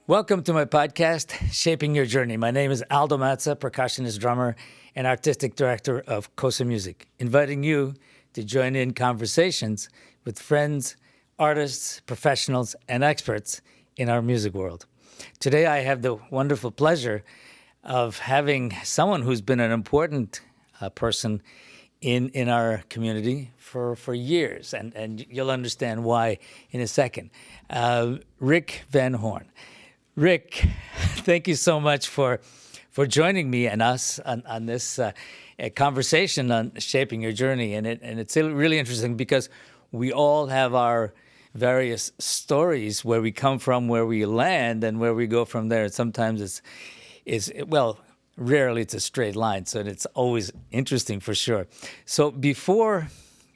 Welcome to my podcast, Shaping Your Journey. My name is Aldo Mazza, percussionist, drummer, and artistic director of Cosa Music, inviting you to join in conversations with friends, artists, professionals, and experts in our music world. Today, I have the wonderful pleasure of having someone who's been an important person in our community for years, and you'll understand why in a second. Rick Van Horn. Rick, thank you so much for joining me and us on this conversation on shaping your journey. And it's really interesting because we all have our various stories, where we come from, where we land, and where we go from there. Sometimes rarely it's a straight line, so it's always interesting for sure. So before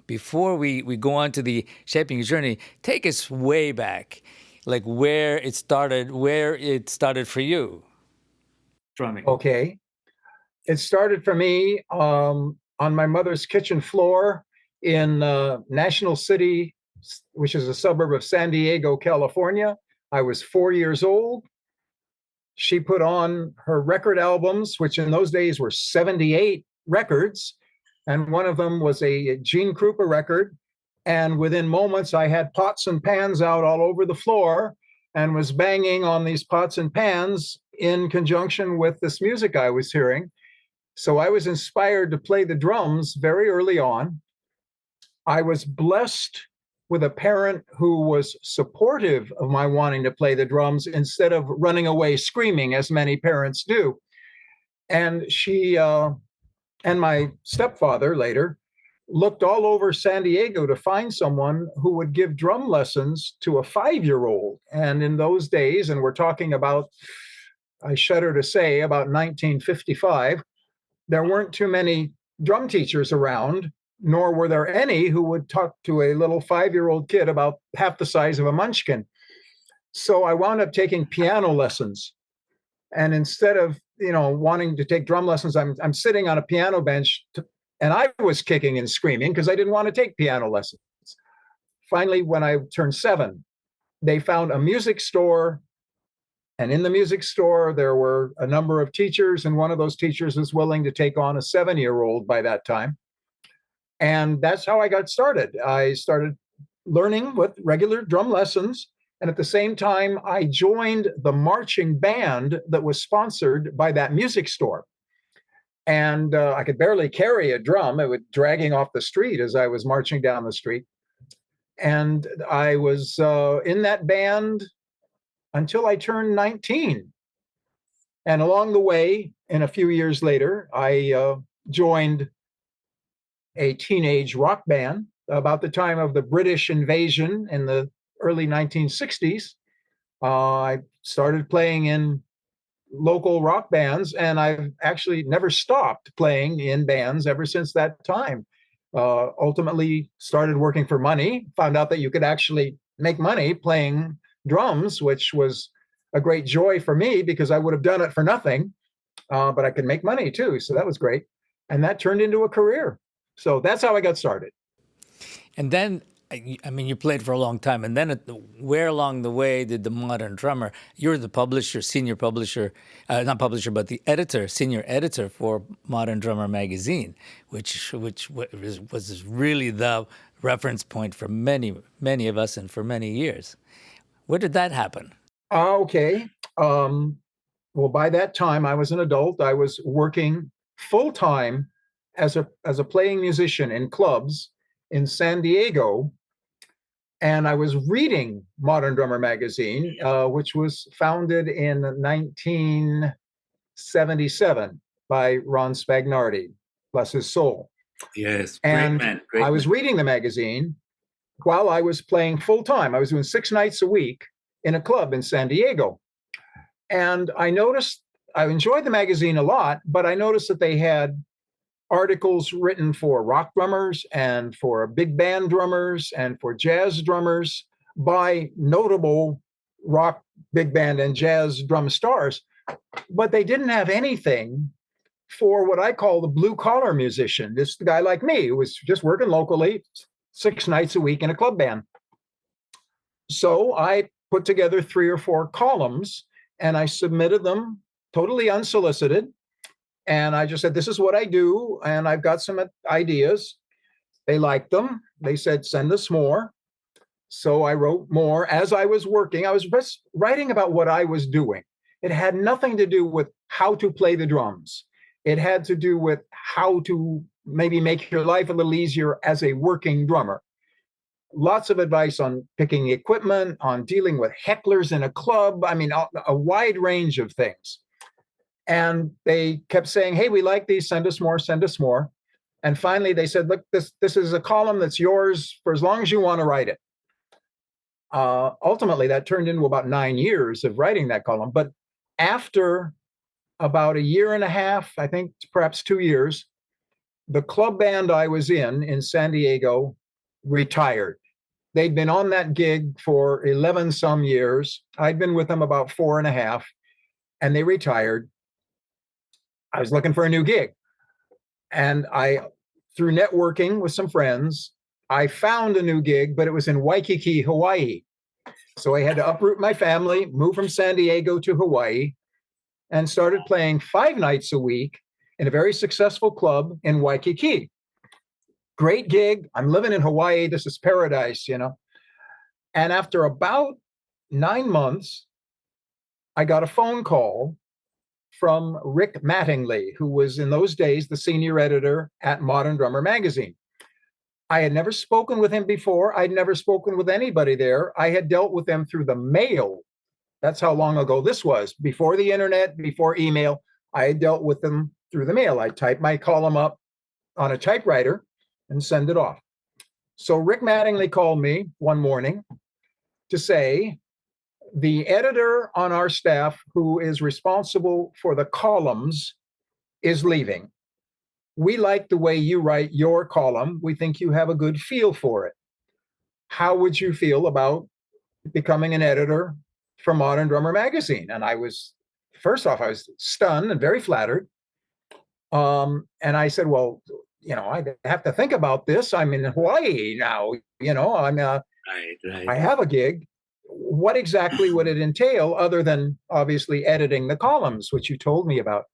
we go on to the shaping your journey, take us way back, like where it started for you. Drumming. Okay. It started for me on my mother's kitchen floor in National City, which is a suburb of San Diego, California. I was 4 years old. She put on her record albums, which in those days were 78 records. And one of them was a Gene Krupa record. And within moments, I had pots and pans out all over the floor and was banging on these pots and pans in conjunction with this music I was hearing. So I was inspired to play the drums very early on. I was blessed with a parent who was supportive of my wanting to play the drums instead of running away screaming, as many parents do. And she and my stepfather later looked all over San Diego to find someone who would give drum lessons to a 5-year-old. And in those days, and we're talking about, I shudder to say, about 1955, there weren't too many drum teachers around, nor were there any who would talk to a little 5-year-old kid about half the size of a munchkin. So I wound up taking piano lessons. And instead of, wanting to take drum lessons, I'm sitting on a piano bench and I was kicking and screaming because I didn't want to take piano lessons. Finally, when I turned 7, they found a music store. And in the music store, there were a number of teachers. And one of those teachers was willing to take on a 7-year-old by that time. And that's how I got started. I started learning with regular drum lessons. And at the same time, I joined the marching band that was sponsored by that music store. And I could barely carry a drum. It was dragging off the street as I was marching down the street. And I was in that band until I turned 19. And along the way, and a few years later, I joined a teenage rock band about the time of the British invasion in the early 1960s. I started playing in local rock bands, and I've actually never stopped playing in bands ever since that time. Ultimately started working for money, found out that you could actually make money playing drums, which was a great joy for me because I would have done it for nothing, but I could make money too. So that was great. And that turned into a career. So that's how I got started. And then, you played for a long time. And then where along the way did the Modern Drummer, you're the publisher, senior publisher, not publisher, but the editor, senior editor for Modern Drummer magazine, which was really the reference point for many, many of us and for many years. Where did that happen? Okay. Well, by that time, I was an adult. I was working full-time as a playing musician in clubs in San Diego. And I was reading Modern Drummer magazine, which was founded in 1977 by Ron Spagnardi, bless his soul. Yes, and great man. I was reading the magazine while I was playing full-time. I was doing 6 nights a week in a club in San Diego. And I noticed, I enjoyed the magazine a lot, but I noticed that they had articles written for rock drummers and for big band drummers and for jazz drummers by notable rock, big band, and jazz drum stars. But they didn't have anything for what I call the blue collar musician. This guy like me who was just working locally 6 nights a week in a club band. So I put together 3 or 4 columns and I submitted them totally unsolicited. And I just said, this is what I do, and I've got some ideas. They liked them. They said, send us more. So I wrote more as I was working. I was just writing about what I was doing. It had nothing to do with how to play the drums. It had to do with how to maybe make your life a little easier as a working drummer. Lots of advice on picking equipment, on dealing with hecklers in a club. I mean, a wide range of things. And they kept saying, hey, we like these, send us more, send us more. And finally they said, look, this is a column that's yours for as long as you want to write it. Ultimately, that turned into about 9 years of writing that column. But after about a year and a half, I think perhaps 2 years, the club band I was in San Diego retired. They'd been on that gig for 11 some years. I'd been with them about 4.5, and they retired. I was looking for a new gig. And through networking with some friends, I found a new gig, but it was in Waikiki, Hawaii. So I had to uproot my family, move from San Diego to Hawaii, and started playing 5 nights a week in a very successful club in Waikiki. Great gig. I'm living in Hawaii. This is paradise, you know. And after about 9 months, I got a phone call from Rick Mattingly, who was in those days the senior editor at Modern Drummer magazine. I had never spoken with him before. I'd never spoken with anybody there. I had dealt with them through the mail. That's how long ago this was. Before the internet, before email, I had dealt with them through the mail. I'd type my column up on a typewriter and send it off. So Rick Mattingly called me one morning to say, the editor on our staff who is responsible for the columns is leaving. We like the way you write your column. We think you have a good feel for it. How would you feel about becoming an editor for Modern Drummer magazine? And first off, I was stunned and very flattered. And I said, well, you know, I have to think about this. I'm in Hawaii now, you know, Right. I have a gig. What exactly would it entail other than obviously editing the columns, which you told me about?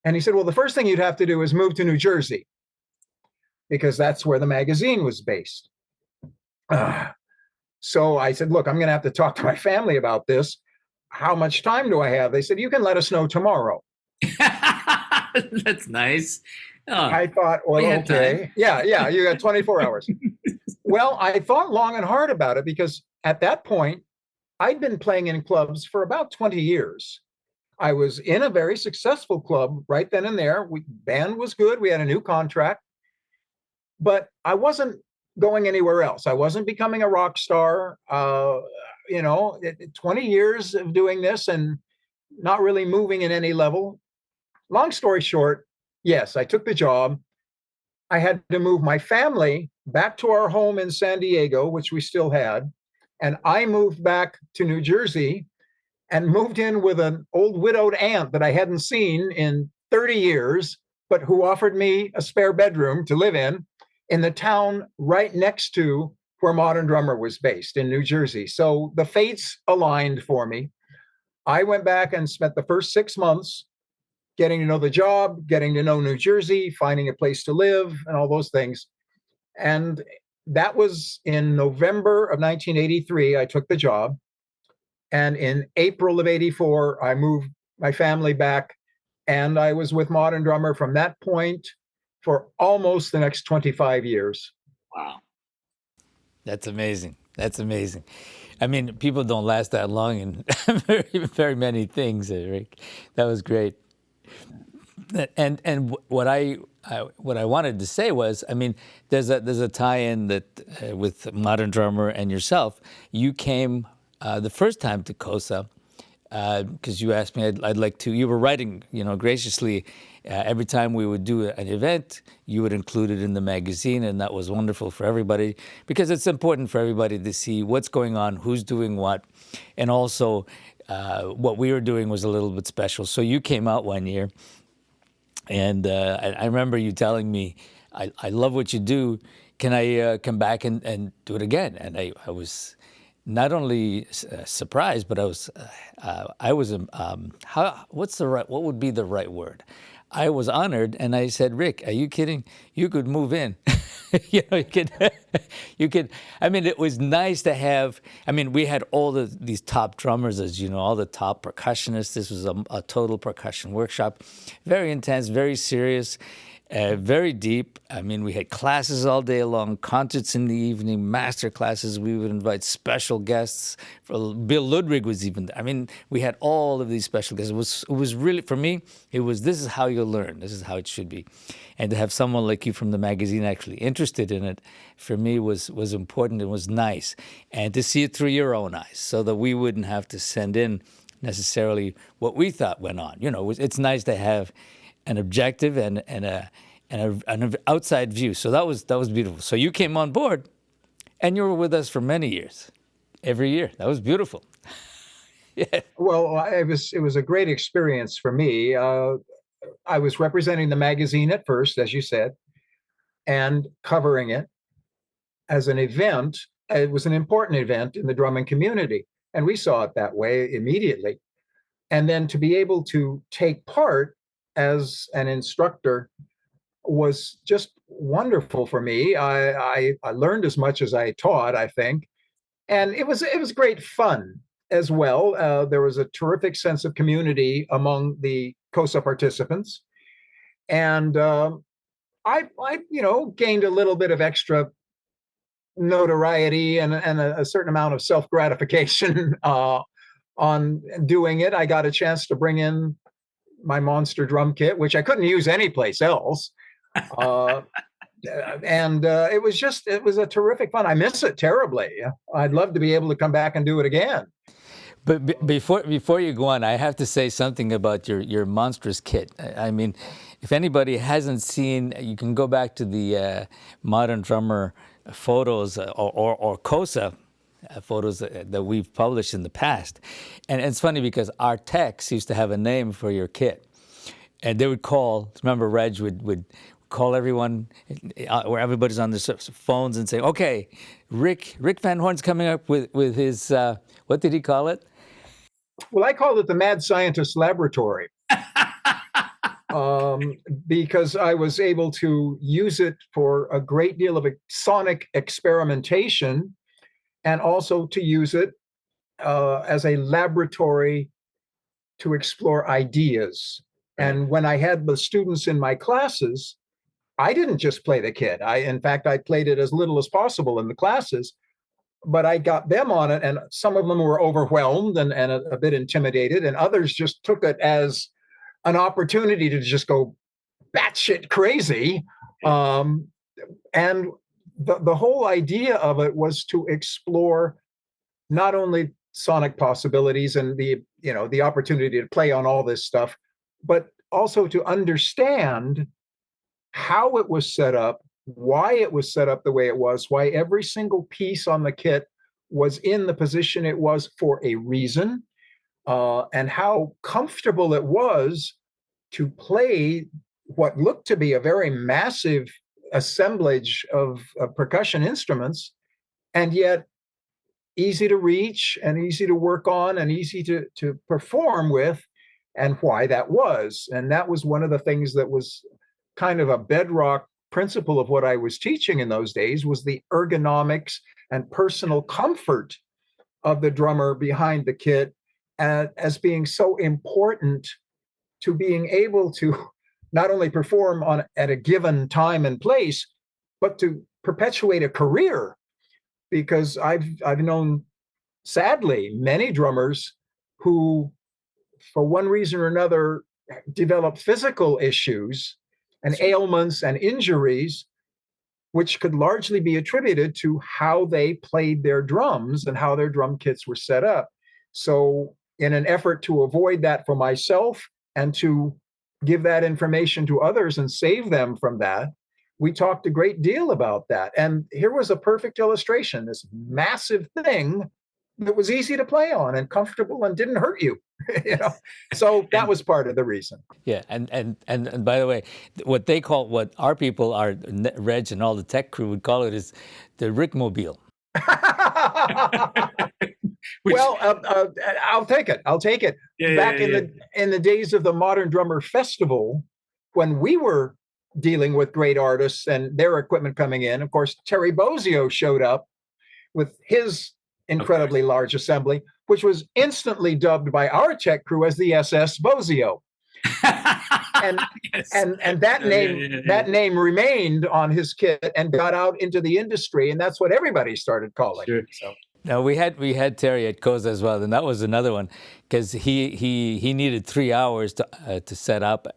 And he said, well, the first thing you'd have to do is move to New Jersey, because that's where the magazine was based. So I said, look, I'm going to have to talk to my family about this. How much time do I have? They said, you can let us know tomorrow. That's nice. Oh, I thought, well, okay. Yeah, you got 24 hours. Well, I thought long and hard about it, because at that point, I'd been playing in clubs for about 20 years. I was in a very successful club right then and there. Band was good. We had a new contract, but I wasn't going anywhere else. I wasn't becoming a rock star. 20 years of doing this and not really moving in any level. Long story short, yes, I took the job. I had to move my family back to our home in San Diego, which we still had. And I moved back to New Jersey and moved in with an old widowed aunt that I hadn't seen in 30 years, but who offered me a spare bedroom to live in the town right next to where Modern Drummer was based in New Jersey. So the fates aligned for me. I went back and spent the first 6 months getting to know the job, getting to know New Jersey, finding a place to live, and all those things. And that was in November of 1983, I took the job. And in April of 84, I moved my family back, and I was with Modern Drummer from that point for almost the next 25 years. wow. That's amazing. That's amazing. I mean, people don't last that long in very many things, Rick. That was great. And what I wanted to say was, I mean, there's a tie-in that with Modern Drummer and yourself. You came the first time to Cosa because you asked me. I'd like to. You were writing, graciously. Every time we would do an event, you would include it in the magazine, and that was wonderful for everybody, because it's important for everybody to see what's going on, who's doing what, and also what we were doing was a little bit special. So you came out one year. And I remember you telling me, I love what you do. Can I come back and do it again? And I was not only surprised, but I was what would be the right word? I was honored, and I said, Rick, are you kidding? You could move in. You could, you could. I mean, it was nice to have. I mean, we had all these top drummers, as you know, all the top percussionists. This was a total percussion workshop, very intense, very serious. Very deep. I mean, we had classes all day long, concerts in the evening, master classes. We would invite special guests. Bill Ludwig was even there. I mean, we had all of these special guests. It was really, for me, this is how you learn. This is how it should be. And to have someone like you from the magazine actually interested in it, for me, was important and was nice. And to see it through your own eyes so that we wouldn't have to send in necessarily what we thought went on. It's nice to have an objective and an outside view. So that was beautiful. So you came on board, and you were with us for many years, every year. That was beautiful. Yeah. Well, it was a great experience for me. I was representing the magazine at first, as you said, and covering it as an event. It was an important event in the drumming community, and we saw it that way immediately. And then to be able to take part as an instructor was just wonderful for me. I learned as much as I taught, I think, and it was great fun as well. There was a terrific sense of community among the Cosa participants, and I gained a little bit of extra notoriety and a certain amount of self gratification on doing it. I got a chance to bring in my monster drum kit, which I couldn't use anyplace else. And it was a terrific fun. I miss it terribly. I'd love to be able to come back and do it again. But before you go on, I have to say something about your monstrous kit. I mean, if anybody hasn't seen, you can go back to the Modern Drummer photos or Cosa photos that we've published in the past. And it's funny because our techs used to have a name for your kit. And they would call, remember Reg would call everyone, where everybody's on their phones and say, okay, Rick Van Horn's coming up with his, what did he call it? Well, I called it the Mad Scientist Laboratory. Because I was able to use it for a great deal of sonic experimentation, and also to use it as a laboratory to explore ideas. And when I had the students in my classes, I didn't just play the kit. In fact, I played it as little as possible in the classes, but I got them on it, and some of them were overwhelmed and a bit intimidated, and others just took it as an opportunity to just go batshit crazy. And the whole idea of it was to explore not only sonic possibilities and the opportunity to play on all this stuff, but also to understand how it was set up, why it was set up the way it was, why every single piece on the kit was in the position it was for a reason, and how comfortable it was to play what looked to be a very massive assemblage of percussion instruments, and yet easy to reach and easy to work on and easy to perform with, and why that was. And that was one of the things that was kind of a bedrock principle of what I was teaching in those days, was the ergonomics and personal comfort of the drummer behind the kit as being so important to being able to not only perform at a given time and place, but to perpetuate a career. Because I've known, sadly, many drummers who, for one reason or another, develop physical issues and ailments and injuries, which could largely be attributed to how they played their drums and how their drum kits were set up. So in an effort to avoid that for myself and to give that information to others and save them from that, we talked a great deal about that. And here was a perfect illustration, this massive thing that was easy to play on and comfortable and didn't hurt you. So that was part of the reason. Yeah, and by the way, what our people, our Reg and all the tech crew would call it, is the Rickmobile. Which, Well, I'll take it. I'll take it. yeah, Back yeah, in the days of the Modern Drummer Festival, when we were dealing with great artists and their equipment coming in, of course, Terry Bozio showed up with his of course. incredibly large assembly, which was instantly dubbed by our tech crew as the SS Bozio. And Yes. and that name remained on his kit and got out into the industry, and that's what everybody started calling Sure. it. So No, we had Terry at Cosa as well, and that was another one because he needed 3 hours to set up,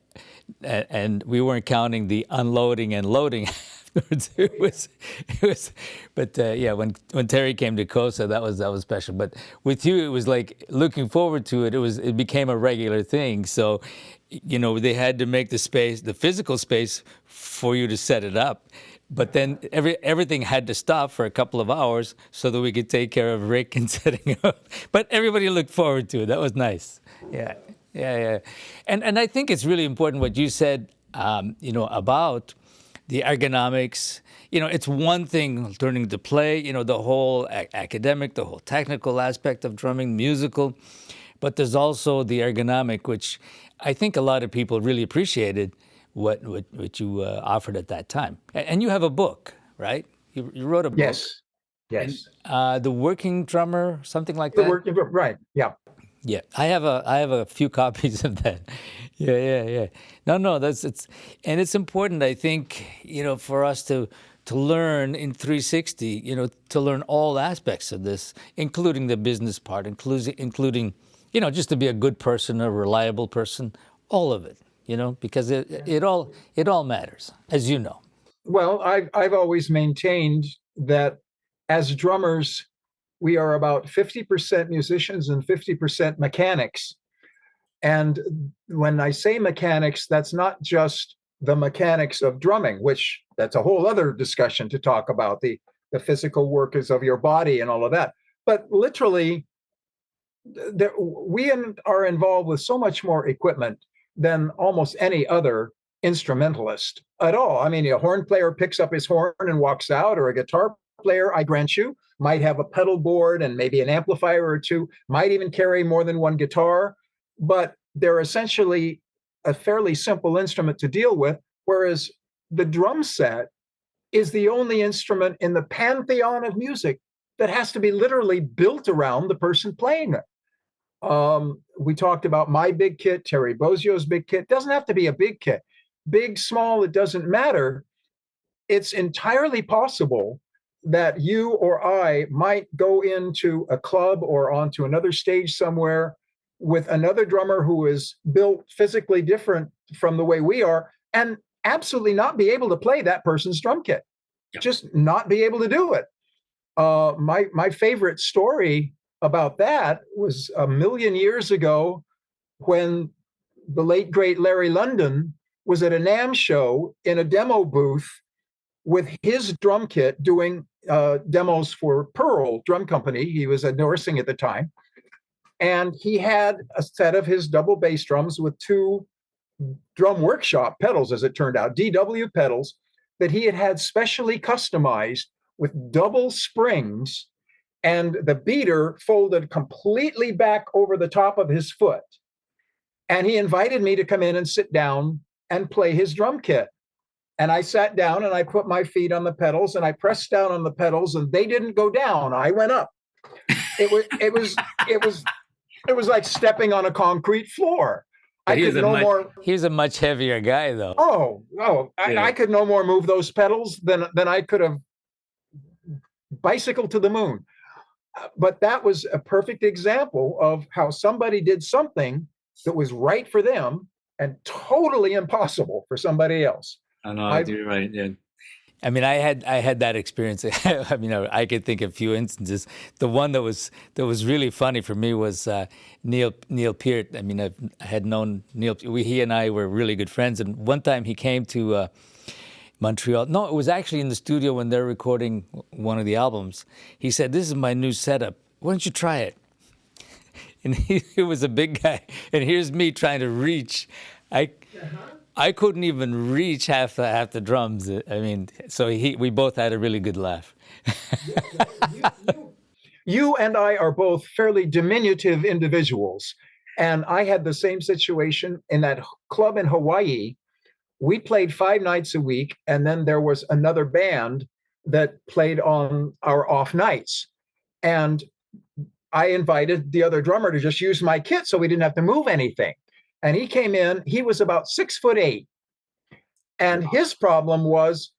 and we weren't counting the unloading and loading afterwards. But yeah, when Terry came to Cosa, that was special. But with you, it was like looking forward to it. It became a regular thing. So, they had to make the space, the physical space, for you to set it up. But then everything had to stop for a couple of hours so that we could take care of Rick and setting up. But everybody looked forward to it. That was nice. Yeah. And I think it's really important what you said, about the ergonomics. It's one thing learning to play, the whole academic, the whole technical aspect of drumming, musical. But there's also the ergonomic, which I think a lot of people really appreciated what you offered at that time. And you have a book, right? You wrote a book. Yes. The Working Drummer, something like The that. working group, right? Yeah. Yeah, I have a few copies of that. Yeah. No, it's important. I think for us to learn in 360, to learn all aspects of this, including the business part, including just to be a good person, a reliable person, all of it. Because it all matters, as you know. Well, I've always maintained that as drummers, we are about 50% musicians and 50% mechanics. And when I say mechanics, that's not just the mechanics of drumming, which that's a whole other discussion to talk about, the physical workings of your body and all of that. But literally, we are involved with so much more equipment than almost any other instrumentalist at all. I mean, a horn player picks up his horn and walks out, or a guitar player, I grant you, might have a pedal board and maybe an amplifier or two, might even carry more than one guitar, but they're essentially a fairly simple instrument to deal with, whereas the drum set is the only instrument in the pantheon of music that has to be literally built around the person playing it. We talked about my big kit, Terry Bozio's big kit. It doesn't have to be a big kit. Big, small, it doesn't matter. It's entirely possible that you or I might go into a club or onto another stage somewhere with another drummer who is built physically different from the way we are and absolutely not be able to play that person's drum kit. Yep. Just not be able to do it. My favorite story about that was a million years ago when the late, great Larry London was at a NAMM show in a demo booth with his drum kit doing demos for Pearl Drum Company. He was endorsing at the time. And he had a set of his double bass drums with two drum workshop pedals, as it turned out, DW pedals, that he had specially customized with double springs, and the beater folded completely back over the top of his foot. And he invited me to come in and sit down and play his drum kit. And I sat down and I put my feet on the pedals and I pressed down on the pedals, and they didn't go down. I went up. It was like stepping on a concrete floor. He was a much heavier guy, though. I could no more move those pedals than I could have bicycled to the moon. But that was a perfect example of how somebody did something that was right for them and totally impossible for somebody else. I know, you're right. Yeah. I mean, I had that experience. I mean, I could think of a few instances. The one that was really funny for me was Neil Peart. I mean, I had known Neil. He and I were really good friends. And one time he came to Montreal. No, it was actually in the studio when they're recording one of the albums. He said, "This is my new setup. Why don't you try it?" And he was a big guy, and here's me trying to reach. I couldn't even reach half the drums. I mean, so we both had a really good laugh. you and I are both fairly diminutive individuals. And I had the same situation in that club in Hawaii. We played 5 nights a week, and then there was another band that played on our off nights. And I invited the other drummer to just use my kit so we didn't have to move anything. And he came in, he was about 6'8". And his problem was,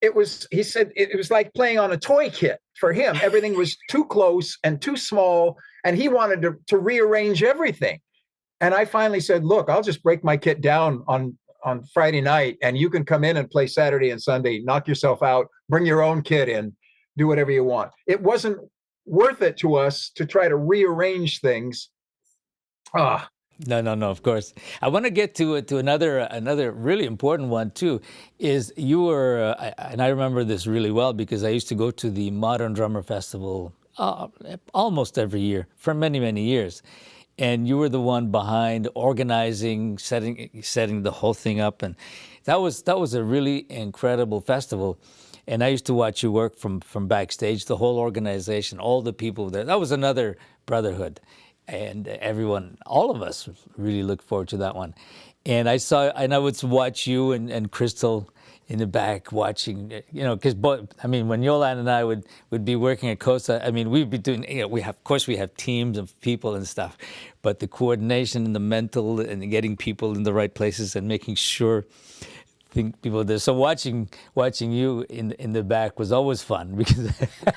he said it was like playing on a toy kit for him. Everything was too close and too small, and he wanted to rearrange everything. And I finally said, look, I'll just break my kit down on Friday night, and you can come in and play Saturday and Sunday, knock yourself out, bring your own kit in, do whatever you want. It wasn't worth it to us to try to rearrange things. No, of course. I want to get to another really important one too. Is you were, and I remember this really well because I used to go to the Modern Drummer Festival almost every year for many years, and you were the one behind organizing, setting the whole thing up, and that was a really incredible festival. And I used to watch you work from backstage, the whole organization, all the people there. That was another brotherhood. And everyone, all of us really look forward to that one. And I would watch you and Crystal in the back watching, because when Yolanda and I would be working at Cosa, we'd be doing, of course we have teams of people and stuff, but the coordination and the mental and getting people in the right places and making sure people there. So watching you in the back was always fun because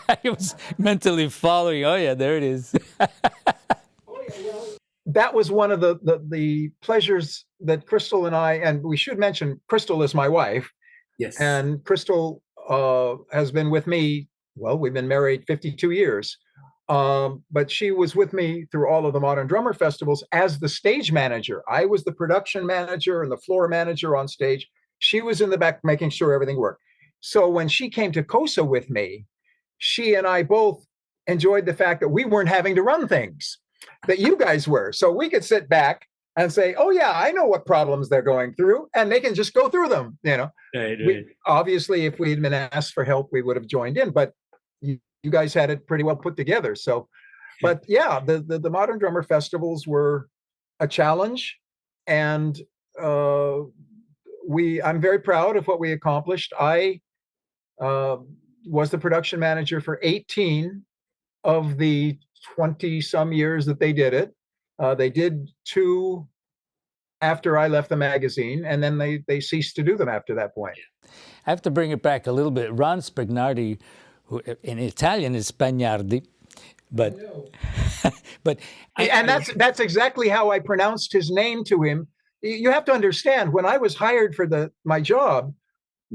I was mentally following. Oh yeah, there it is. That was one of the pleasures that Crystal and I, and we should mention Crystal is my wife. Yes. And Crystal has been with me, well, we've been married 52 years. But she was with me through all of the Modern Drummer festivals as the stage manager. I was the production manager and the floor manager on stage. She was in the back making sure everything worked. So when she came to Cosa with me, she and I both enjoyed the fact that we weren't having to run things, that you guys were. So we could sit back and say, oh yeah, I know what problems they're going through, and they can just go through them. Right. Obviously, if we had been asked for help, we would have joined in, but you guys had it pretty well put together. So, but yeah, the Modern Drummer festivals were a challenge, and I'm very proud of what we accomplished. I was the production manager for 18 of the 20 some years that they did it. They did 2 after I left the magazine, and then they ceased to do them after that point. I have to bring it back a little bit. Ron Spagnardi, who in Italian is Spagnardi, but that's exactly how I pronounced his name to him. You have to understand, when I was hired for my job,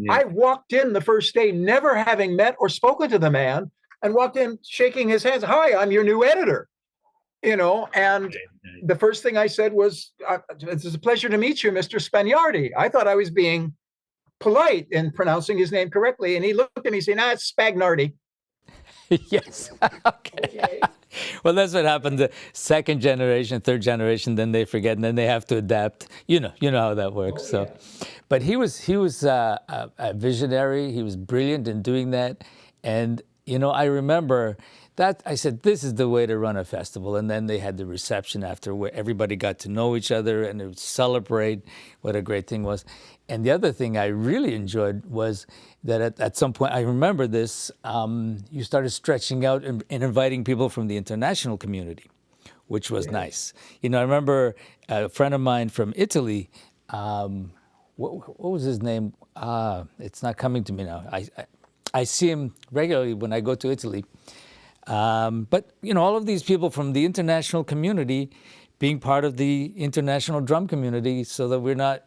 I walked in the first day never having met or spoken to the man, and walked in shaking his hands. Hi, I'm your new editor. And the first thing I said was, it's a pleasure to meet you, Mr. Spagnardi. I thought I was being polite in pronouncing his name correctly. And he looked at me and said, it's Spagnardi. Yes. Okay. Well, that's what happened. The second generation, third generation, then they forget, and then they have to adapt. You know how that works. Oh, yeah. But he was a visionary. He was brilliant in doing that. And, I remember that I said, this is the way to run a festival. And then they had the reception after where everybody got to know each other and they would celebrate what a great thing was. And the other thing I really enjoyed was that at some point, I remember this, you started stretching out and inviting people from the international community, which was nice. I remember a friend of mine from Italy, what was his name? It's not coming to me now. I see him regularly when I go to Italy. But, all of these people from the international community being part of the international drum community so that we're not,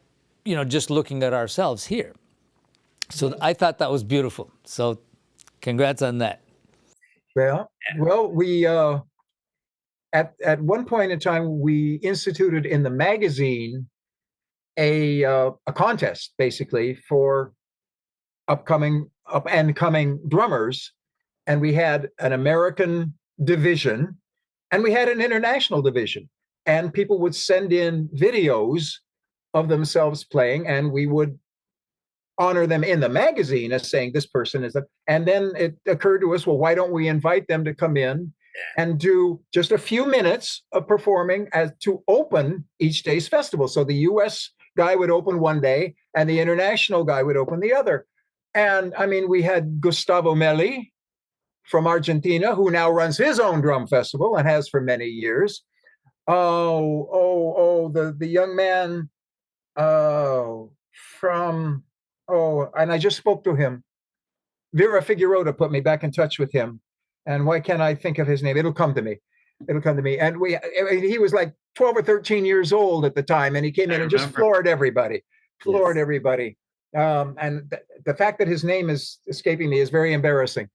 just looking at ourselves here. So I thought that was beautiful. So congrats on that. Well, we, at one point in time, we instituted in the magazine a contest, basically, for up and coming drummers. And we had an American division and we had an international division, and people would send in videos of themselves playing, and we would honor them in the magazine as saying this person is a, and then it occurred to us, well, why don't we invite them to come in and do just a few minutes of performing as to open each day's festival. So the US guy would open one day and the international guy would open the other. And I mean, we had Gustavo Melli from Argentina, who now runs his own drum festival and has for many years. The young man from, and I just spoke to him. Vera Figueroa put me back in touch with him. And why can't I think of his name? It'll come to me. And he was like 12 or 13 years old at the time, and he came in and just floored everybody. And the fact that his name is escaping me is very embarrassing.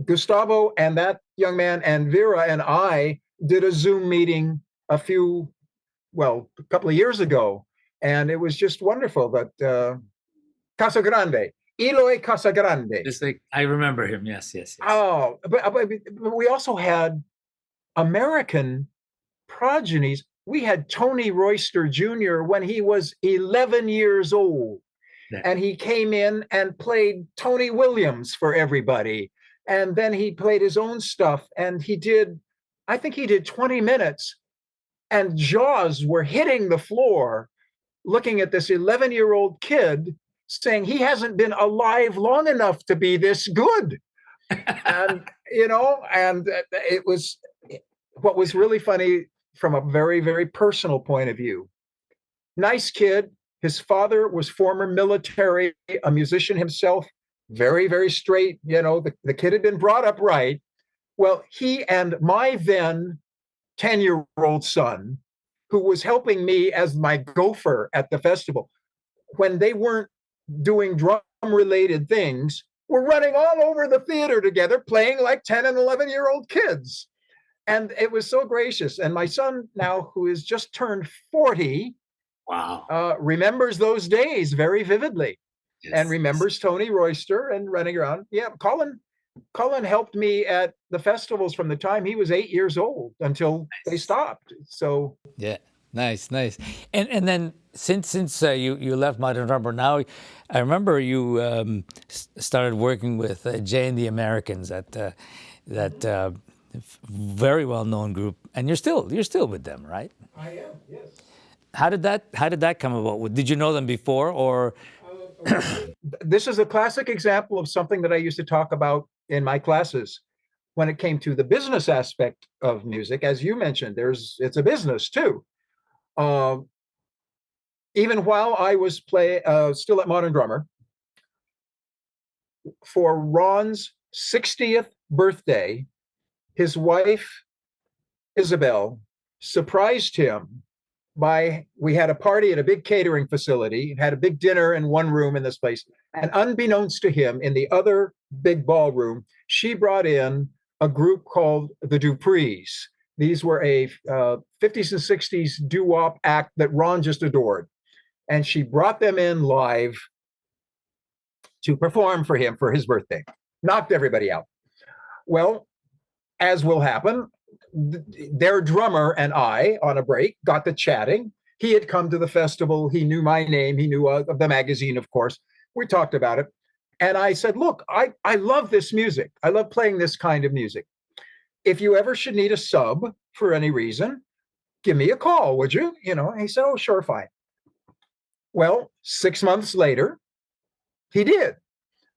Gustavo and that young man and Vera and I did a Zoom meeting a couple of years ago, and it was just wonderful. That Casa Grande, Eloy Casagrande. Just like I remember him. Yes. Oh, but we also had American progenies. We had Tony Royster Jr. when he was 11 years old. Yeah. And he came in and played Tony Williams for everybody. And then he played his own stuff. And I think he did 20 minutes. And jaws were hitting the floor looking at this 11-year-old kid saying he hasn't been alive long enough to be this good. And, it was what was really funny from a very, very personal point of view. Nice kid. His father was former military, a musician himself, very, very straight. The kid had been brought up right. Well, he and my then 10-year-old son, who was helping me as my gopher at the festival, when they weren't doing drum-related things, were running all over the theater together, playing like 10 and 11-year-old kids. And it was so gracious. And my son now, who has just turned 40, remembers those days very vividly. Yes. And remembers Tony Royster and running around. Yeah, Colin helped me at the festivals from the time he was 8 years old until they stopped. So yeah, nice. And then since you left Modern Drummer, now I remember you started working with Jay and the Americans at that very well-known group, and you're still with them, right? I am, yes. How did that come about? Did you know them before, or? This is a classic example of something that I used to talk about in my classes when it came to the business aspect of music. As you mentioned, it's a business too. Even while I was still at Modern Drummer, for Ron's 60th birthday, his wife, Isabel, surprised him we had a party at a big catering facility, had a big dinner in one room in this place. And unbeknownst to him, in the other big ballroom, she brought in a group called the Duprees. These were a 50s and 60s doo-wop act that Ron just adored. And she brought them in live to perform for him for his birthday. Knocked everybody out. Well, as will happen, their drummer and I, on a break, got to chatting. He had come to the festival. He knew my name. He knew of the magazine, of course. We talked about it. And I said, look, I love this music. I love playing this kind of music. If you ever should need a sub for any reason, give me a call, would you? And he said, oh, sure, fine. Well, 6 months later, he did.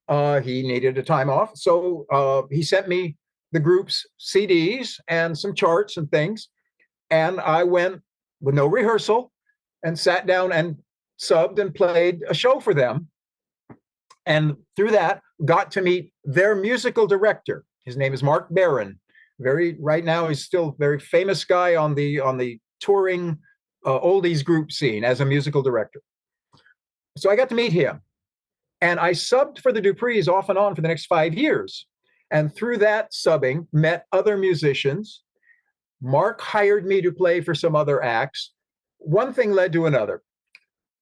He needed a time off. So he sent me the group's CDs and some charts and things. And I went with no rehearsal and sat down and subbed and played a show for them. And through that, got to meet their musical director. His name is Mark Barron. Right now, he's still a very famous guy on the touring oldies group scene as a musical director. So I got to meet him. And I subbed for the Duprees off and on for the next 5 years. And through that subbing, met other musicians. Mark hired me to play for some other acts. One thing led to another.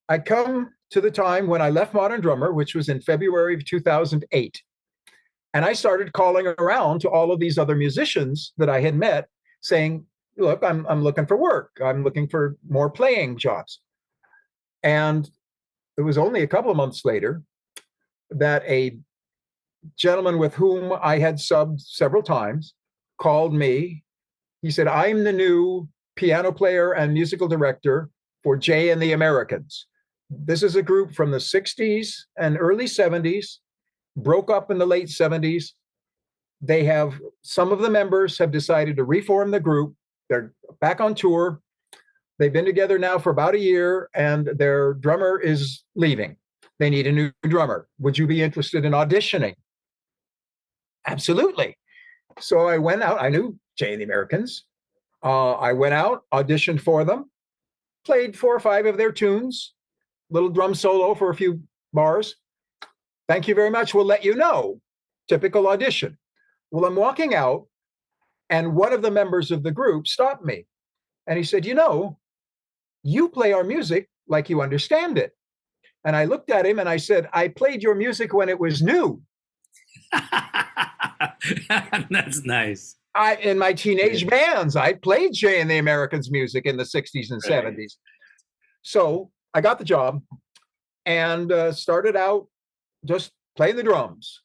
I come to the time when I left Modern Drummer, which was in February of 2008. And I started calling around to all of these other musicians that I had met saying, look, I'm looking for work. I'm looking for more playing jobs. And it was only a couple of months later that a gentleman with whom I had subbed several times called me. He said, I'm the new piano player and musical director for Jay and the Americans. This is a group from the 60s and early 70s, broke up in the late 70s. They have, some of the members have decided to reform the group. They're back on tour. They've been together now for about a year, and their drummer is leaving. They need a new drummer. Would you be interested in auditioning? Absolutely. So I went out. I knew Jay and the Americans. I went out, auditioned for them, played 4 or 5 of their tunes, little drum solo for a few bars. Thank you very much. We'll let you know. Typical audition. Well, I'm walking out, and one of the members of the group stopped me. And he said, you play our music like you understand it. And I looked at him and I said, I played your music when it was new. That's nice. In my teenage bands, I played Jay and the Americans music in the 60s and 70s. So I got the job and started out just playing the drums.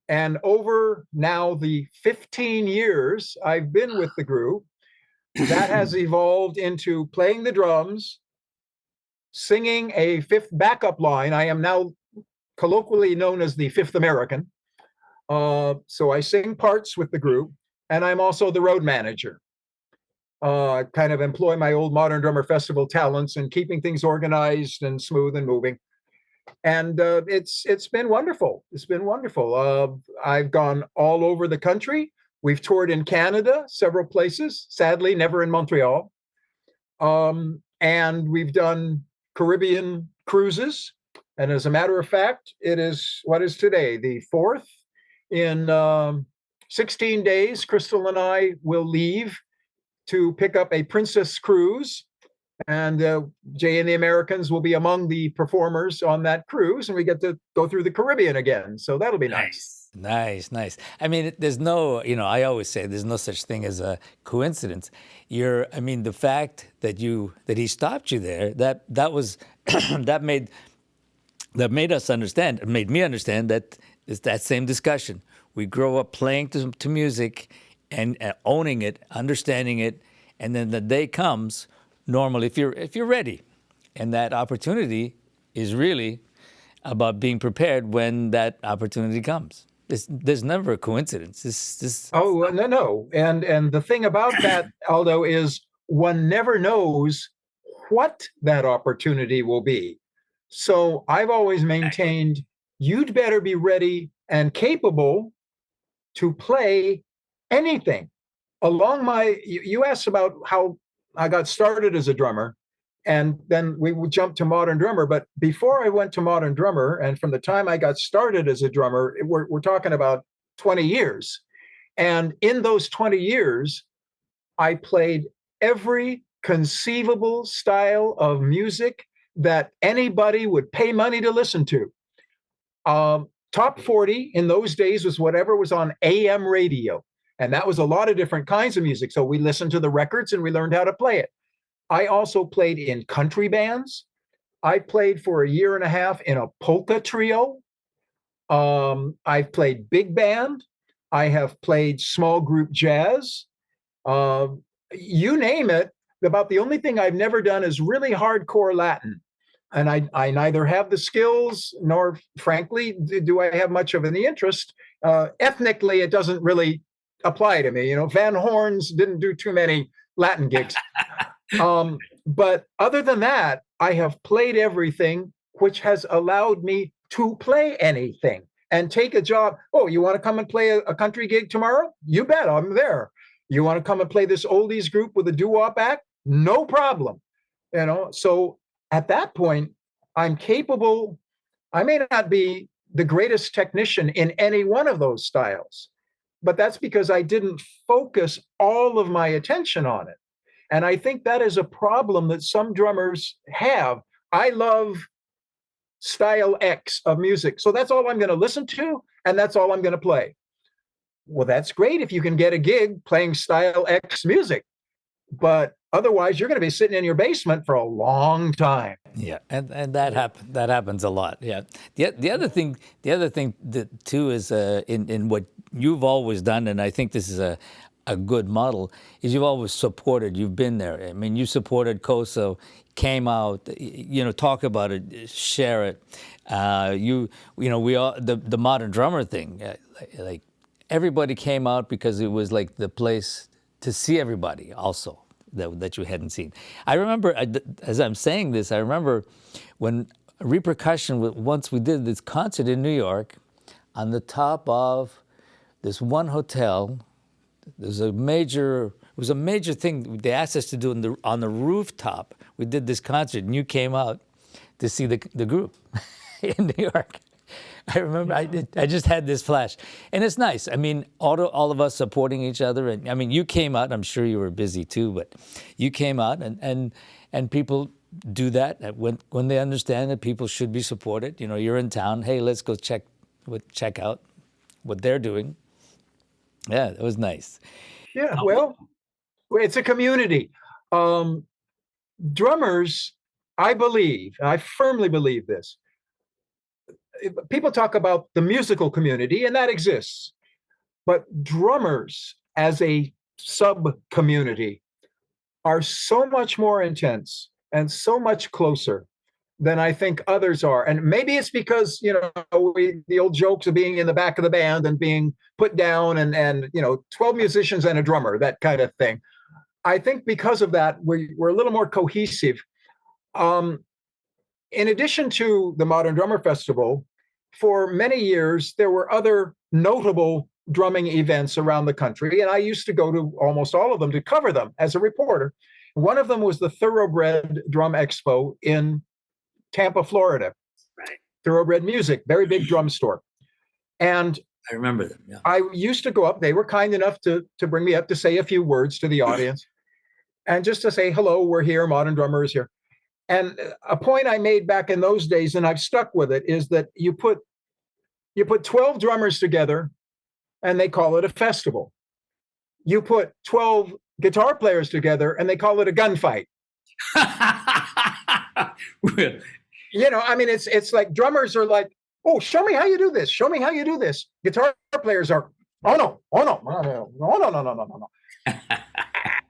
And over now the 15 years I've been with the group, that has evolved into playing the drums, singing a fifth backup line. I am now colloquially known as the Fifth American. So I sing parts with the group, and I'm also the road manager. Kind of employ my old Modern Drummer Festival talents and keeping things organized and smooth and moving. And it's been wonderful. It's been wonderful. I've gone all over the country. We've toured in Canada, several places, sadly, never in Montreal. And we've done Caribbean cruises. And as a matter of fact, it is, what is today, the 4th? In 16 days, Crystal and I will leave to pick up a Princess cruise. And Jay and the Americans will be among the performers on that cruise, and we get to go through the Caribbean again. So that'll be nice. Nice. I mean, there's no, I always say there's no such thing as a coincidence. The fact that he stopped you there, that was, that made us understand, it made me understand that it's that same discussion. We grow up playing to music and owning it, understanding it, and then the day comes, normally, if you're ready, and that opportunity is really about being prepared when that opportunity comes. There's never a coincidence. Oh, no. And the thing about that, Aldo, is one never knows what that opportunity will be. So I've always maintained you'd better be ready and capable to play anything. You asked about how I got started as a drummer, and then we would jump to Modern Drummer. But before I went to Modern Drummer, and from the time I got started as a drummer, we're talking about 20 years. And in those 20 years, I played every conceivable style of music that anybody would pay money to listen to. Top 40 in those days was whatever was on AM radio. And that was a lot of different kinds of music. So we listened to the records and we learned how to play it. I also played in country bands. I played for a year and a half in a polka trio. I've played big band. I have played small group jazz. You name it. About the only thing I've never done is really hardcore Latin. And I neither have the skills nor, frankly, do I have much of any interest. Ethnically, it doesn't really apply to me. Van Horns didn't do too many Latin gigs. But other than that, I have played everything, which has allowed me to play anything and take a job. Oh, you want to come and play a country gig tomorrow? You bet, I'm there. You want to come and play this oldies group with a doo-wop act? No problem. So at that point, I'm capable. I may not be the greatest technician in any one of those styles, but that's because I didn't focus all of my attention on it. And I think that is a problem that some drummers have. I love style X of music, so that's all I'm going to listen to, and that's all I'm going to play. Well, that's great if you can get a gig playing style X music, but Otherwise, you're going to be sitting in your basement for a long time. Yeah, and that happens a lot. Yeah. The other thing that too is in what you've always done, and I think this is a good model, is you've always supported. You've been there. I mean, you supported Cosa, came out, talk about it, share it. We all the modern drummer thing, like everybody came out because it was like the place to see everybody also that you hadn't seen. I remember, as I'm saying this, I remember when Repercussion, once we did this concert in New York on the top of this one hotel. It was a major thing they asked us to do on the rooftop. We did this concert, and you came out to see the group in New York. I remember I just had this flash, and it's nice. I mean, all of us supporting each other, and I mean, you came out. I'm sure you were busy too, but you came out, and people do that when they understand that people should be supported. You're in town. Hey, let's go check out what they're doing. Yeah, it was nice. Yeah, well, it's a community. Drummers, I firmly believe this. People talk about the musical community, and that exists. But drummers as a sub-community are so much more intense and so much closer than I think others are. And maybe it's because, the old jokes of being in the back of the band and being put down and 12 musicians and a drummer, that kind of thing. I think because of that, we're a little more cohesive. In addition to the Modern Drummer Festival, for many years, there were other notable drumming events around the country, and I used to go to almost all of them to cover them as a reporter. One of them was the Thoroughbred Drum Expo in Tampa, Florida. Right. Thoroughbred Music, very big drum store. And I remember them. Yeah. I used to go up. They were kind enough to bring me up to say a few words to the audience and just to say, hello, we're here, Modern Drummer is here. And a point I made back in those days, and I've stuck with it, is that you put 12 drummers together and they call it a festival. You put 12 guitar players together and they call it a gunfight. It's like drummers are like, oh, show me how you do this. Show me how you do this. Guitar players are, oh no.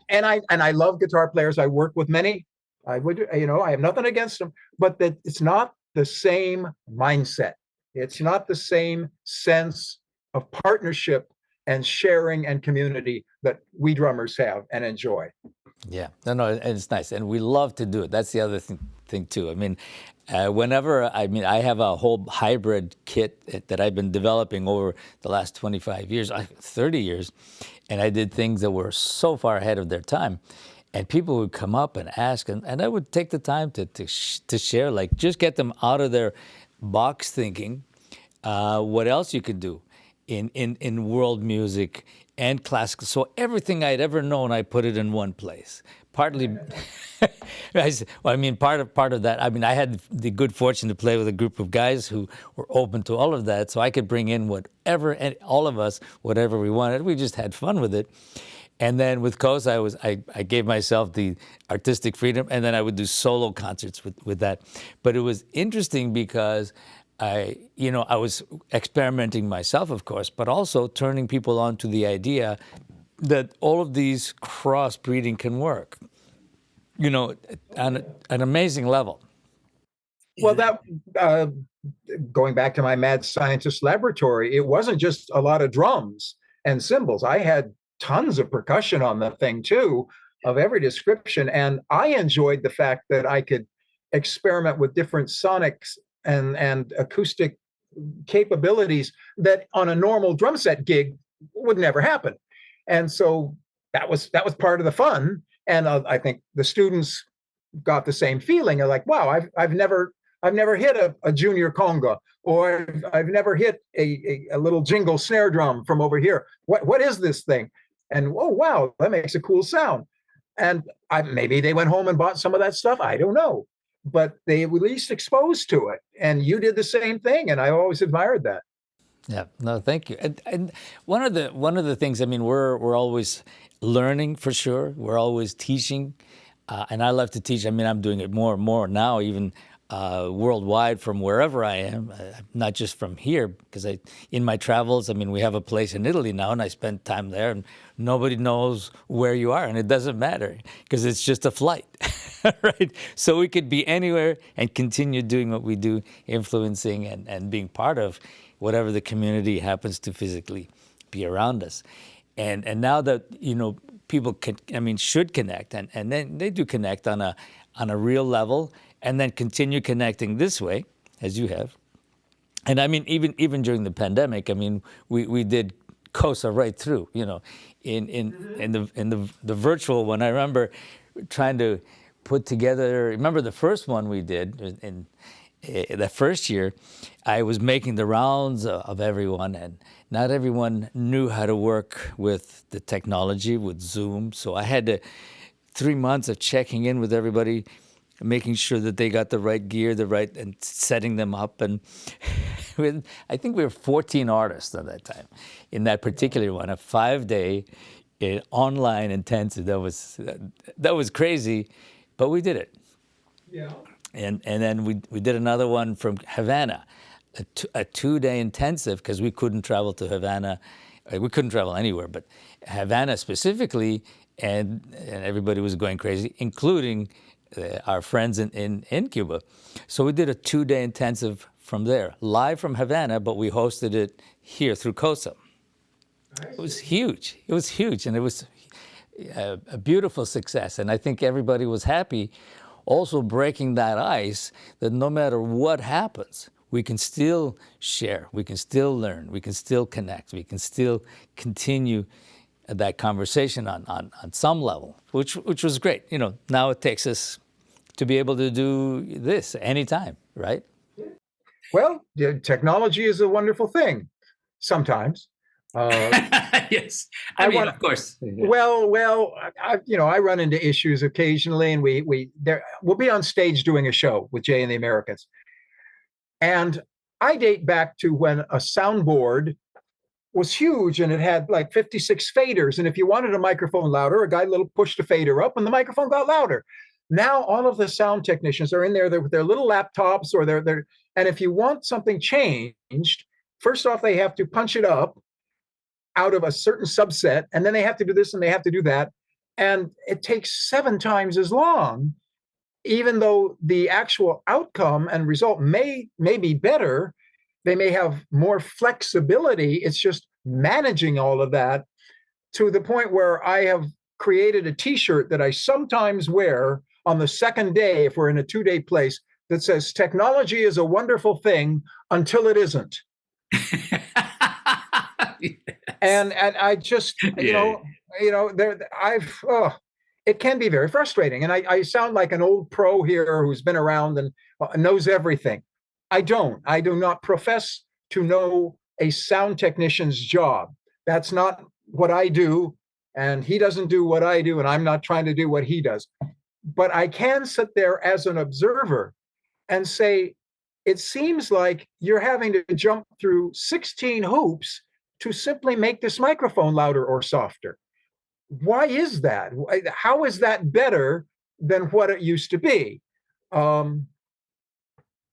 And I love guitar players. I work with many. I have nothing against them, but that it's not the same mindset. It's not the same sense of partnership and sharing and community that we drummers have and enjoy. Yeah, no, and it's nice, and we love to do it. That's the other thing too. I mean, I have a whole hybrid kit that I've been developing over the last 25 years, 30 years, and I did things that were so far ahead of their time. And people would come up and ask, and I would take the time to share, like just get them out of their box thinking, what else you could do in world music and classical. So everything I'd ever known, I put it in one place. Partly, part of that. I mean, I had the good fortune to play with a group of guys who were open to all of that, so I could bring in whatever, and all of us, whatever we wanted. We just had fun with it. And then with Cosa, I gave myself the artistic freedom, and then I would do solo concerts with that. But it was interesting because I was experimenting myself, of course, but also turning people on to the idea that all of these crossbreeding can work, on an amazing level. Well, that going back to my mad scientist laboratory, it wasn't just a lot of drums and cymbals. I had tons of percussion on the thing too, of every description. And I enjoyed the fact that I could experiment with different sonics and acoustic capabilities that on a normal drum set gig would never happen. And so that was part of the fun. And I think the students got the same feeling. They're like, wow, I've never hit a junior conga, or I've never hit a little jingle snare drum from over here. What is this thing? And oh wow, that makes a cool sound. And maybe they went home and bought some of that stuff. I don't know, but they were at least exposed to it. And you did the same thing, and I always admired that. Yeah, no, thank you. And one of the things, I mean, we're always learning for sure. We're always teaching, and I love to teach. I mean, I'm doing it more and more now, even worldwide from wherever I am, not just from here. Because in my travels, I mean, we have a place in Italy now, and I spend time there, and nobody knows where you are, and it doesn't matter because it's just a flight, right? So we could be anywhere and continue doing what we do, influencing and being part of whatever the community happens to physically be around us. And now that, people can, I mean, should connect, and then they do connect on a real level, and then continue connecting this way, as you have. And I mean, even during the pandemic, I mean, we did Cosa right through, in the virtual one. I remember trying to put together. Remember the first one we did in the first year, I was making the rounds of everyone, and not everyone knew how to work with the technology, with Zoom. So I had 3 months of checking in with everybody, making sure that they got the right gear, and setting them up. And I think we were 14 artists at that time in that particular one, a 5-day online intensive. That was crazy, but we did it. Yeah. And then we did another one from Havana, a 2-day intensive, because we couldn't travel to Havana. We couldn't travel anywhere, but Havana specifically, and everybody was going crazy, including our friends in Cuba. So we did a 2-day intensive from there, live from Havana, but we hosted it here through Cosa. It was huge. It was huge, and it was a beautiful success. And I think everybody was happy, also breaking that ice that no matter what happens, we can still share, we can still learn, we can still connect, we can still continue that conversation on some level, which was great. Now it takes us to be able to do this anytime, right? Well, technology is a wonderful thing sometimes. Yes. I I mean, want- of course. Well, I run into issues occasionally, and we'll be on stage doing a show with Jay and the Americans. And I date back to when a soundboard was huge and it had like 56 faders. And if you wanted a microphone louder, a guy little pushed a fader up and the microphone got louder. Now all of the sound technicians are in there with their little laptops or and if you want something changed, first off, they have to punch it up out of a certain subset, and then they have to do this and they have to do that. And it takes 7 times as long, even though the actual outcome and result may be better. They may have more flexibility. It's just managing all of that to the point where I have created a t-shirt that I sometimes wear on the second day if we're in a 2-day place that says technology is a wonderful thing until it isn't. Yes. And I just, it can be very frustrating. And I sound like an old pro here who's been around and knows everything. I do not profess to know a sound technician's job. That's not what I do. And he doesn't do what I do. And I'm not trying to do what he does. But I can sit there as an observer and say, it seems like you're having to jump through 16 hoops to simply make this microphone louder or softer. Why is that? How is that better than what it used to be?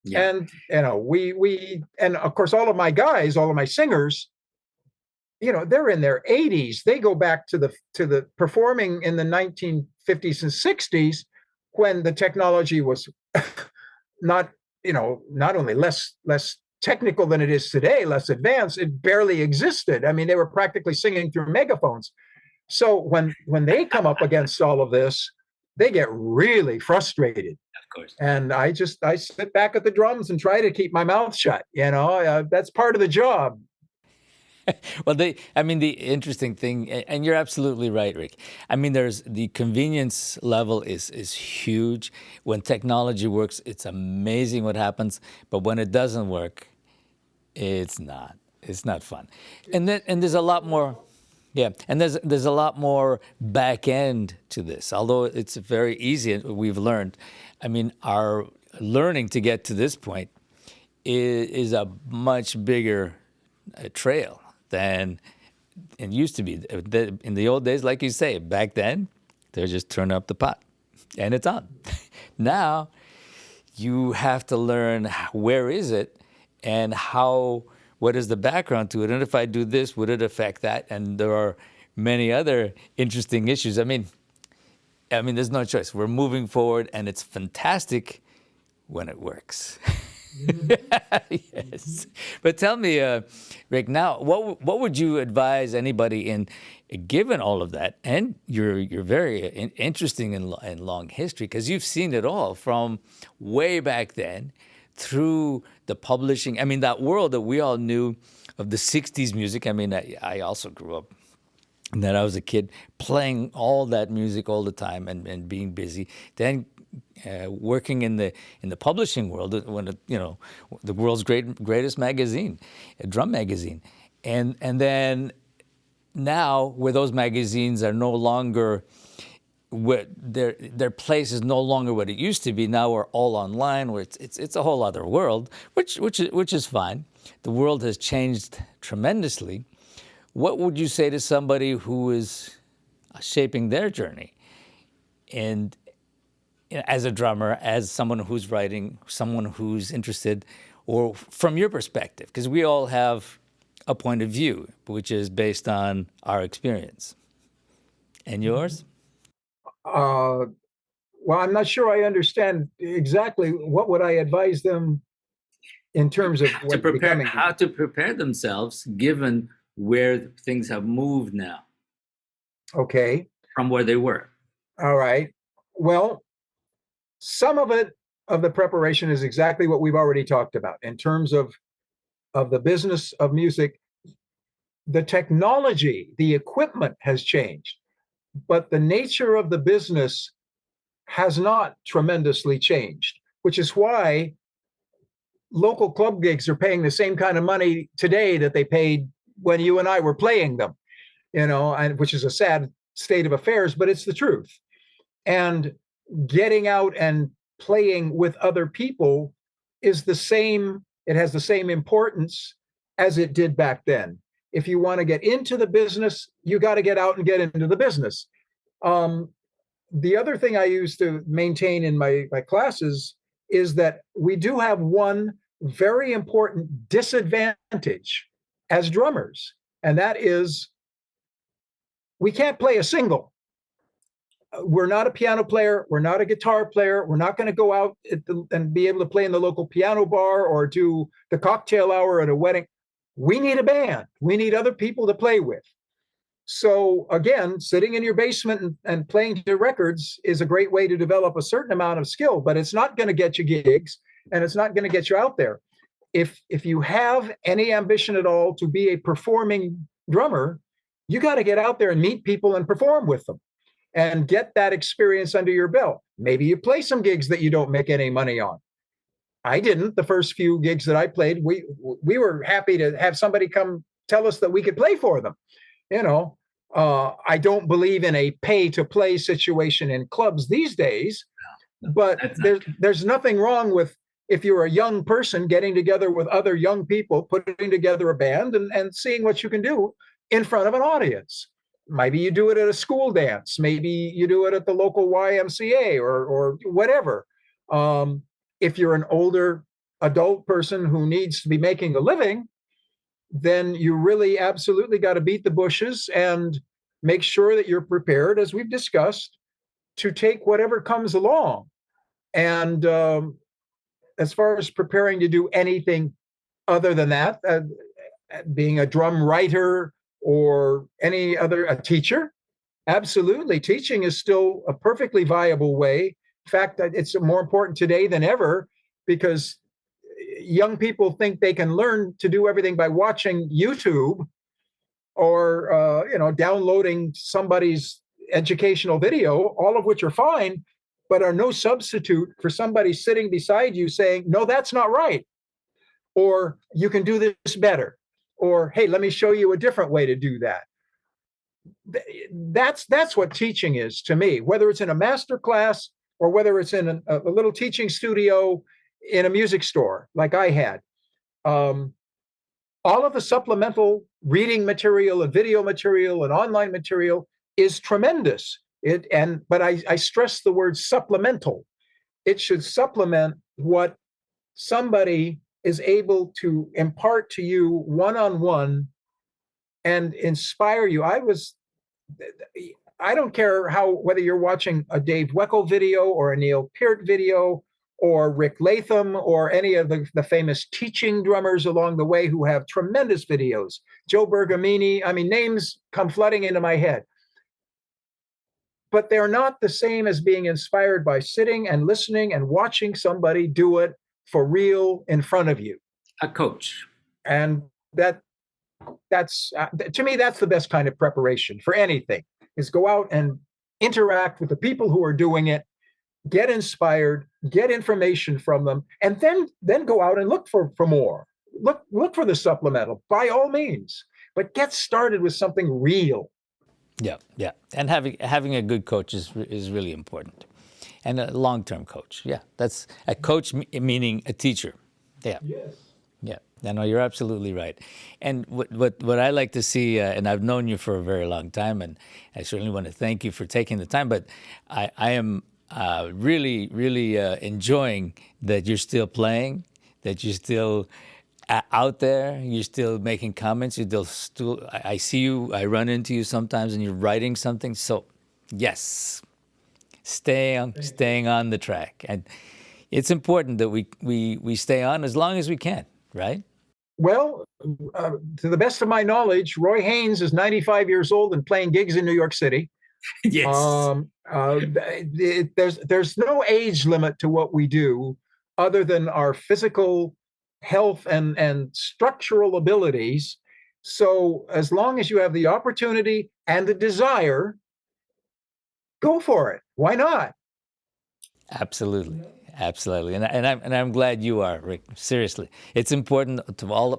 Yeah. And and of course, all of my guys, all of my singers, they're in their 80s. They go back to the performing in the 1950s and 60s when the technology was not only less technical than it is today, less advanced. It barely existed. I mean, they were practically singing through megaphones. So when they come up against all of this, they get really frustrated. Of course. And I sit back at the drums and try to keep my mouth shut. That's part of the job. Well, the interesting thing, and you're absolutely right, Rick. I mean, there's the convenience level is huge. When technology works, it's amazing what happens. But when it doesn't work, it's not fun. And there's a lot more. Yeah, and there's a lot more back end to this. Although it's very easy, we've learned. I mean, our learning to get to this point is a much bigger trail than it used to be. In the old days, like you say, back then, they just turn up the pot and it's on. Now, you have to learn where is it and what is the background to it. And if I do this, would it affect that? And there are many other interesting issues. I mean, there's no choice. We're moving forward, and it's fantastic when it works. Yes. But tell me, Rick, now, what would you advise anybody given all of that, and you're very interesting in long history, because you've seen it all from way back then through the publishing. I mean, that world that we all knew of the 60s music. I mean, I also grew up that I was a kid playing all that music all the time and being busy. Then working in the publishing world, when the world's greatest magazine, a drum magazine, and then now where those magazines are no longer their place is no longer what it used to be. Now we're all online, where it's a whole other world, which is fine. The world has changed tremendously. What would you say to somebody who is shaping their journey, and as a drummer, as someone who's writing, someone who's interested, or from your perspective, because we all have a point of view, which is based on our experience. And yours? Well, I'm not sure I understand exactly. What would I advise them in terms of How to prepare themselves, given where things have moved now? Okay. From where they were. All right. Well, some of the preparation is exactly what we've already talked about in terms of the business of music. The technology, the equipment has changed, but the nature of the business has not tremendously changed, which is why local club gigs are paying the same kind of money today that they paid when you and I were playing them, and which is a sad state of affairs, but it's the truth. And getting out and playing with other people is the same. It has the same importance as it did back then. If you want to get into the business, you got to get out and get into the business. The other thing I used to maintain in my classes is that we do have one very important disadvantage as drummers, and that is we can't play a single. We're not a piano player. We're not a guitar player. We're not going to go out and be able to play in the local piano bar or do the cocktail hour at a wedding. We need a band. We need other people to play with. So again, sitting in your basement and playing your records is a great way to develop a certain amount of skill, but it's not going to get you gigs, and it's not going to get you out there. If you have any ambition at all to be a performing drummer, you got to get out there and meet people and perform with them and get that experience under your belt. Maybe you play some gigs that you don't make any money on. I didn't. The first few gigs that I played, we were happy to have somebody come tell us that we could play for them. I don't believe in a pay-to-play situation in clubs these days, but there's nothing wrong with, if you're a young person, getting together with other young people, putting together a band and seeing what you can do in front of an audience. Maybe you do it at a school dance. Maybe you do it at the local YMCA or whatever. If you're an older adult person who needs to be making a living, then you really absolutely got to beat the bushes and make sure that you're prepared, as we've discussed, to take whatever comes along. And as far as preparing to do anything other than that, being a drum writer or a teacher, absolutely. Teaching is still a perfectly viable way. In fact, it's more important today than ever, because young people think they can learn to do everything by watching YouTube or downloading somebody's educational video, all of which are fine, but are no substitute for somebody sitting beside you saying, no, that's not right, or you can do this better, or hey, let me show you a different way to do that. That's what teaching is to me, whether it's in a master class or whether it's in a little teaching studio in a music store like I had. All of the supplemental reading material and video material and online material is tremendous. But I stress the word supplemental. It should supplement what somebody is able to impart to you one-on-one and inspire you. I don't care whether you're watching a Dave Weckl video or a Neil Peart video or Rick Latham or any of the famous teaching drummers along the way who have tremendous videos. Joe Bergamini, I mean, names come flooding into my head. But they're not the same as being inspired by sitting and listening and watching somebody do it for real in front of you. A coach. And that's to me, that's the best kind of preparation for anything, is go out and interact with the people who are doing it, get inspired, get information from them, and then go out and look for more. Look for the supplemental by all means, but get started with something real. Yeah, yeah, and having a good coach is really important, and a long-term coach. Yeah, that's a coach meaning a teacher. Yeah. Yes. Yeah, no, you're absolutely right. And what I like to see, and I've known you for a very long time, and I certainly want to thank you for taking the time. But I am really, really enjoying that you're still playing, that you're still out there, you're still making comments. You still, I see you, I run into you sometimes, and you're writing something. So, yes, staying on the track, and it's important that we stay on as long as we can. Right? Well, to the best of my knowledge, Roy Haynes is 95 years old and playing gigs in New York City. Yes. There's no age limit to what we do other than our physical health and structural abilities. So as long as you have the opportunity and the desire, go for it. Why not? Absolutely. Absolutely, and I'm glad you are, Rick. Seriously, it's important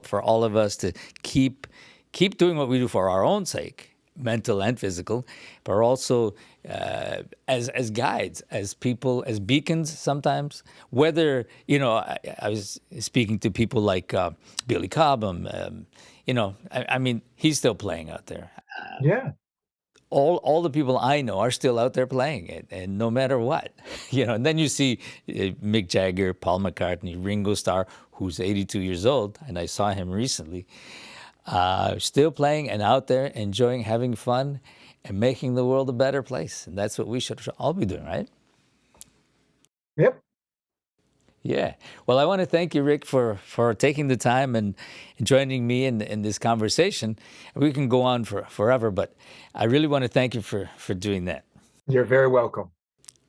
for all of us to keep doing what we do for our own sake, mental and physical, but also as guides, as people, as beacons. Sometimes, whether I was speaking to people like Billy Cobham. I mean, he's still playing out there. Yeah. All the people I know are still out there playing it, and no matter what, And then you see Mick Jagger, Paul McCartney, Ringo Starr, who's 82 years old, and I saw him recently, still playing and out there enjoying, having fun, and making the world a better place. And that's what we should all be doing, right? Yep. Yeah. Well, I want to thank you, Rick, for taking the time and joining me in this conversation. We can go on forever, but I really want to thank you for doing that. You're very welcome.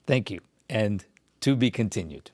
Thank you. And to be continued.